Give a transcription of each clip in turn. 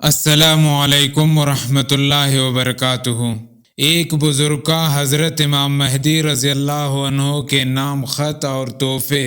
السلام علیکم ورحمۃ اللہ وبرکاتہ۔ ایک بزرگ کا حضرت امام مہدی رضی اللہ عنہ کے نام خط اور تحفے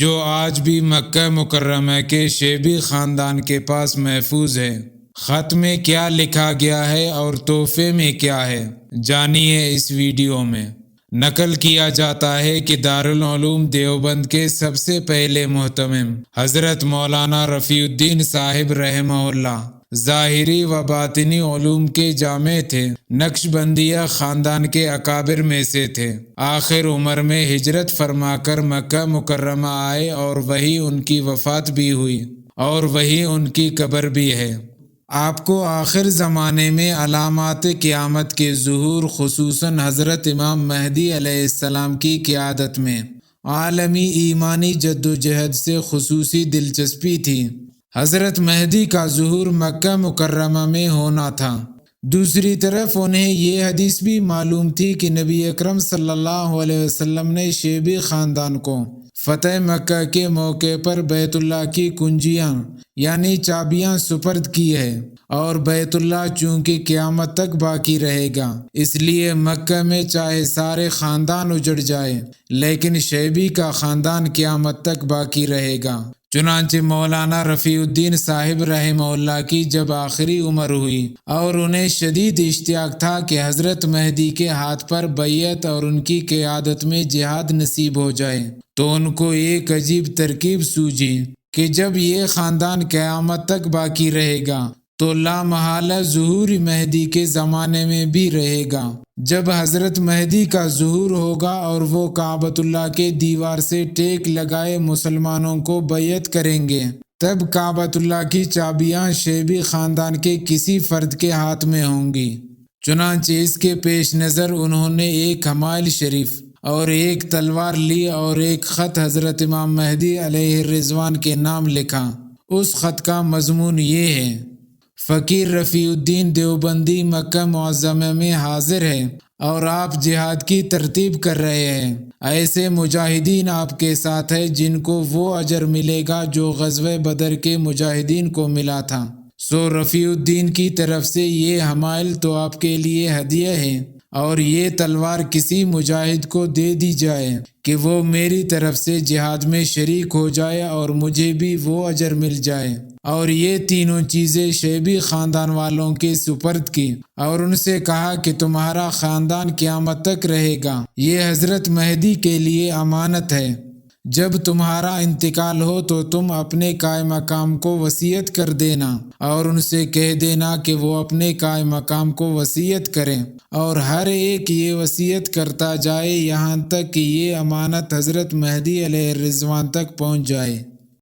جو آج بھی مکہ مکرمہ کے شیبی خاندان کے پاس محفوظ ہے۔ خط میں کیا لکھا گیا ہے اور تحفے میں کیا ہے، جانیے اس ویڈیو میں۔ نقل کیا جاتا ہے کہ دارالعلوم دیوبند کے سب سے پہلے محتمم حضرت مولانا رفیع الدین صاحب رحمہ اللہ ظاہری و باطنی علوم کے جامع تھے، نقش بندیہ خاندان کے اکابر میں سے تھے۔ آخر عمر میں ہجرت فرما کر مکہ مکرمہ آئے اور وہیں ان کی وفات بھی ہوئی اور وہیں ان کی قبر بھی ہے۔ آپ کو آخر زمانے میں علامات قیامت کے ظہور، خصوصاً حضرت امام مہدی علیہ السلام کی قیادت میں عالمی ایمانی جدوجہد سے خصوصی دلچسپی تھی۔ حضرت مہدی کا ظہور مکہ مکرمہ میں ہونا تھا۔ دوسری طرف انہیں یہ حدیث بھی معلوم تھی کہ نبی اکرم صلی اللہ علیہ وسلم نے شیبی خاندان کو فتح مکہ کے موقع پر بیت اللہ کی کنجیاں یعنی چابیاں سپرد کی ہے، اور بیت اللہ چونکہ قیامت تک باقی رہے گا، اس لیے مکہ میں چاہے سارے خاندان اجڑ جائے لیکن شیبی کا خاندان قیامت تک باقی رہے گا۔ چنانچہ مولانا رفیع الدین صاحب رحمہ اللہ کی جب آخری عمر ہوئی اور انہیں شدید اشتیاق تھا کہ حضرت مہدی کے ہاتھ پر بیعت اور ان کی قیادت میں جہاد نصیب ہو جائے، تو ان کو ایک عجیب ترکیب سوجی کہ جب یہ خاندان قیامت تک باقی رہے گا تو لامحالہ ظہور مہدی کے زمانے میں بھی رہے گا۔ جب حضرت مہدی کا ظہور ہوگا اور وہ کعبۃ اللہ کے دیوار سے ٹیک لگائے مسلمانوں کو بیعت کریں گے، تب کعبۃ اللہ کی چابیاں شیبی خاندان کے کسی فرد کے ہاتھ میں ہوں گی۔ چنانچہ اس کے پیش نظر انہوں نے ایک حمائل شریف اور ایک تلوار لی اور ایک خط حضرت امام مہدی علیہ الرضوان کے نام لکھا۔ اس خط کا مضمون یہ ہے: فقیر رفیع الدین دیوبندی مکہ معظمہ میں حاضر ہے اور آپ جہاد کی ترتیب کر رہے ہیں۔ ایسے مجاہدین آپ کے ساتھ ہیں جن کو وہ اجر ملے گا جو غزوہ بدر کے مجاہدین کو ملا تھا، سو رفیع الدین کی طرف سے یہ حمائل تو آپ کے لیے ہدیہ ہے، اور یہ تلوار کسی مجاہد کو دے دی جائے کہ وہ میری طرف سے جہاد میں شریک ہو جائے اور مجھے بھی وہ اجر مل جائے۔ اور یہ تینوں چیزیں شیبی خاندان والوں کے سپرد کی اور ان سے کہا کہ تمہارا خاندان قیامت تک رہے گا، یہ حضرت مہدی کے لیے امانت ہے۔ جب تمہارا انتقال ہو تو تم اپنے قائم مقام کو وصیت کر دینا اور ان سے کہہ دینا کہ وہ اپنے قائم مقام کو وصیت کریں، اور ہر ایک یہ وصیت کرتا جائے یہاں تک کہ یہ امانت حضرت مہدی علیہ الرضوان تک پہنچ جائے۔